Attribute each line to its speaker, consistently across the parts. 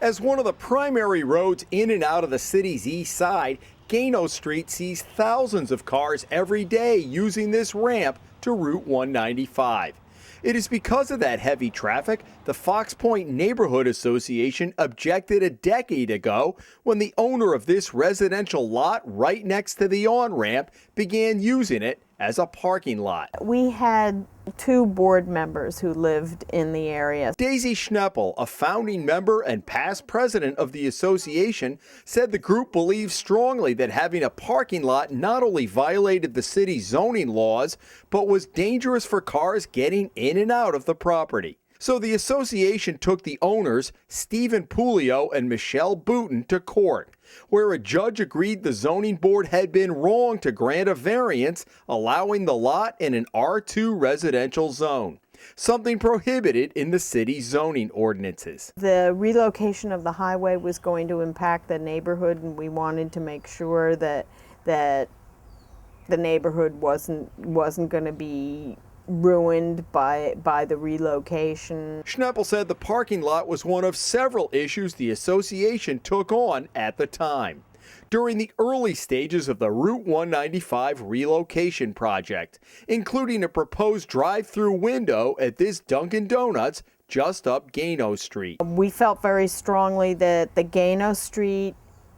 Speaker 1: As one of the primary roads in and out of the city's east side, Gano Street sees thousands of cars every day using this ramp to Route 195. It is because of that heavy traffic the Fox Point Neighborhood Association objected a decade ago when the owner of this residential lot right next to the on-ramp began using it as a parking lot.
Speaker 2: We had 2 board members who lived in the area.
Speaker 1: Daisy Schneppel, a founding member and past president of the association, said the group believes strongly that having a parking lot not only violated the city's zoning laws, but was dangerous for cars getting in and out of the property. So the association took the owners, Stephen Pulio and Michelle Booten, to court, where a judge agreed the zoning board had been wrong to grant a variance allowing the lot in an R2 residential zone, something prohibited in the city's zoning ordinances.
Speaker 2: The relocation of the highway was going to impact the neighborhood, and we wanted to make sure that the neighborhood wasn't going to be ruined by the relocation.
Speaker 1: Schneppel said the parking lot was one of several issues the association took on at the time, during the early stages of the Route 195 relocation project, including a proposed drive-through window at this Dunkin' Donuts just up Gano Street.
Speaker 2: We felt very strongly that the Gano Street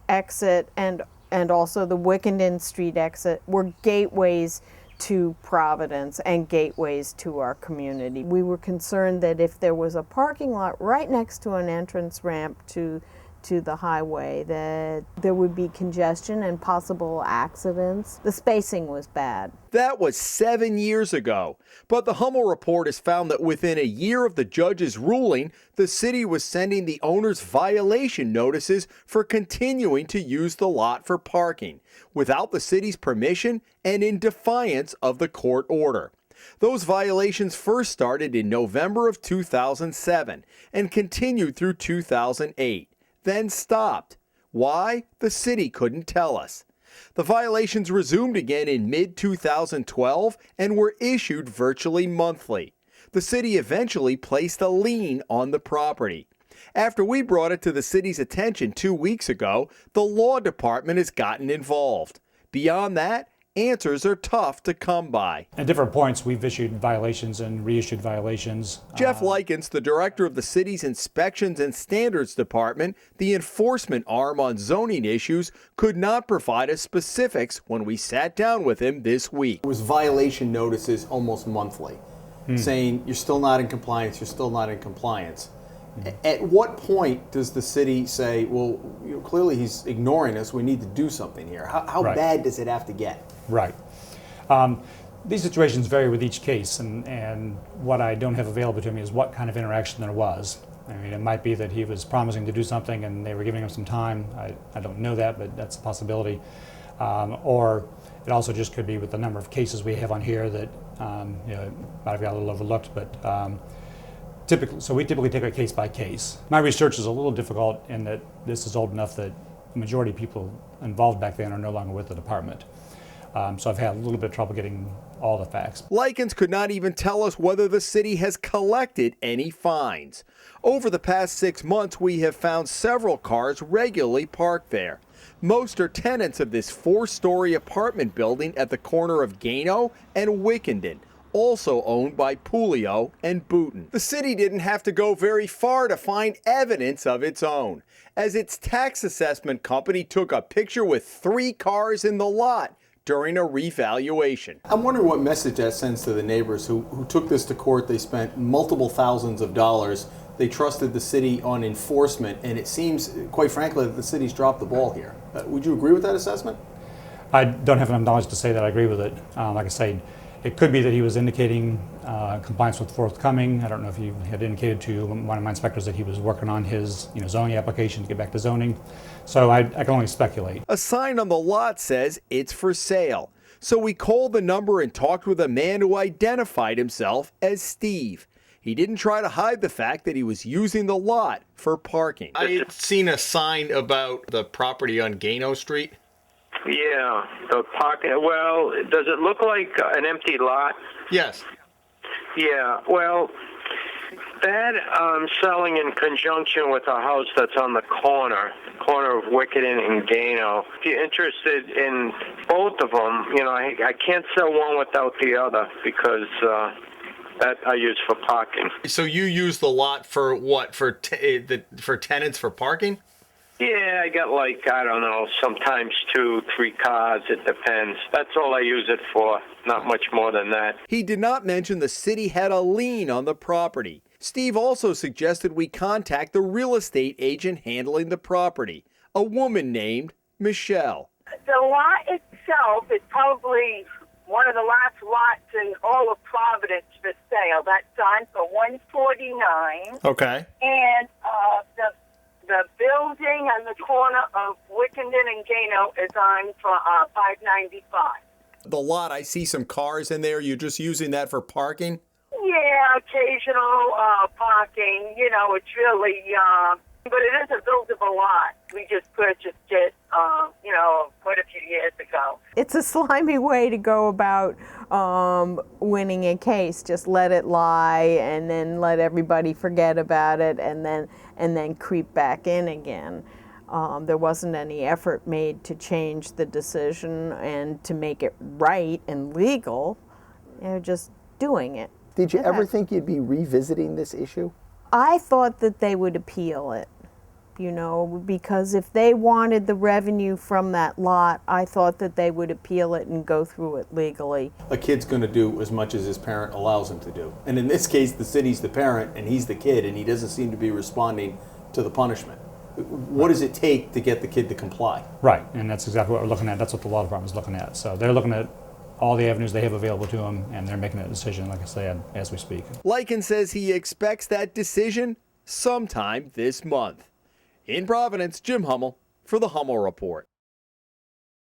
Speaker 2: exit and also the Wickenden Street exit were gateways to Providence and gateways to our community. We were concerned that if there was a parking lot right next to an entrance ramp to the highway, that there would be congestion and possible accidents. The spacing was bad.
Speaker 1: That was 7 years ago, but the Hummel report has found that within a year of the judge's ruling, the city was sending the owners violation notices for continuing to use the lot for parking, without the city's permission and in defiance of the court order. Those violations first started in November of 2007 and continued through 2008. Then stopped. Why? The city couldn't tell us. The violations resumed again in mid-2012 and were issued virtually monthly. The city eventually placed a lien on the property. After we brought it to the city's attention 2 weeks ago, the law department has gotten involved. Beyond that, answers are tough to come by.
Speaker 3: At different points, we've issued violations and reissued violations.
Speaker 1: Jeff Likens, the director of the city's Inspections and Standards Department, the enforcement arm on zoning issues, could not provide us specifics when we sat down with him this week.
Speaker 4: It was violation notices almost monthly, saying you're still not in compliance, you're still not in compliance. At what point does the city say, well, clearly he's ignoring us, we need to do something here? How
Speaker 3: Right.
Speaker 4: bad does it have to get?
Speaker 3: Right. These situations vary with each case, and what I don't have available to me is what kind of interaction there was. I mean, it might be that he was promising to do something and they were giving him some time. I don't know that, but that's a possibility. Or it also just could be with the number of cases we have on here that might have got a little overlooked, but we typically take it case by case. My research is a little difficult in that this is old enough that the majority of people involved back then are no longer with the department. So I've had a little bit of trouble getting all the facts.
Speaker 1: Likens could not even tell us whether the city has collected any fines. Over the past 6 months, we have found several cars regularly parked there. Most are tenants of this 4-story apartment building at the corner of Gano and Wickenden, also owned by Pulio and Booten. The city didn't have to go very far to find evidence of its own, as its tax assessment company took a picture with 3 cars in the lot during a revaluation.
Speaker 4: I'm wondering what message that sends to the neighbors who took this to court. They spent multiple thousands of dollars. They trusted the city on enforcement, and it seems, quite frankly, that the city's dropped the ball here. Would you agree with that assessment?
Speaker 3: I don't have enough knowledge to say that I agree with it. Like I say, it could be that he was indicating compliance with forthcoming. I don't know if he had indicated to one of my inspectors that he was working on his zoning application to get back to zoning. So I can only speculate.
Speaker 1: A sign on the lot says it's for sale. So we called the number and talked with a man who identified himself as Steve. He didn't try to hide the fact that he was using the lot for parking. I had seen a sign about the property on Gano Street.
Speaker 5: Yeah, the parking. Well, does it look like an empty lot?
Speaker 1: Yes.
Speaker 5: Yeah, well, That selling in conjunction with a house that's on the corner of Wickedon and Gano. If you're interested in both of them, I can't sell one without the other because that I use for parking.
Speaker 1: So you use the lot for what? For tenants for parking?
Speaker 5: Yeah, I got I don't know, sometimes 2, 3 cars. It depends. That's all I use it for. Not much more than that.
Speaker 1: He did not mention the city had a lien on the property. Steve also suggested we contact the real estate agent handling the property, a woman named Michelle.
Speaker 6: The lot itself is probably one of the last lots in all of Providence for sale. That's on for $149.
Speaker 1: Okay.
Speaker 6: And the building on the corner of Wickedon and Gano is on for $595.
Speaker 1: The lot, I see some cars in there. You're just using that for parking?
Speaker 6: Yeah, occasional parking. It's really, but it is a buildable lot. We just purchased it, quite a few years ago.
Speaker 2: It's a slimy way to go about winning a case. Just let it lie and then let everybody forget about it and then creep back in again. There wasn't any effort made to change the decision and to make it right and legal. Just doing it.
Speaker 7: Did you ever think you'd be revisiting this issue?
Speaker 2: I thought that they would appeal it, because if they wanted the revenue from that lot, I thought that they would appeal it and go through it legally.
Speaker 4: A kid's going to do as much as his parent allows him to do. And in this case, the city's the parent and he's the kid, and he doesn't seem to be responding to the punishment. What does it take to get the kid to comply?
Speaker 3: Right, and that's exactly what we're looking at. That's what the law department is looking at. So they're looking at all the avenues they have available to them, and they're making that decision, like I said, as we speak.
Speaker 1: Lycan says he expects that decision sometime this month. In Providence, Jim Hummel for the Hummel Report.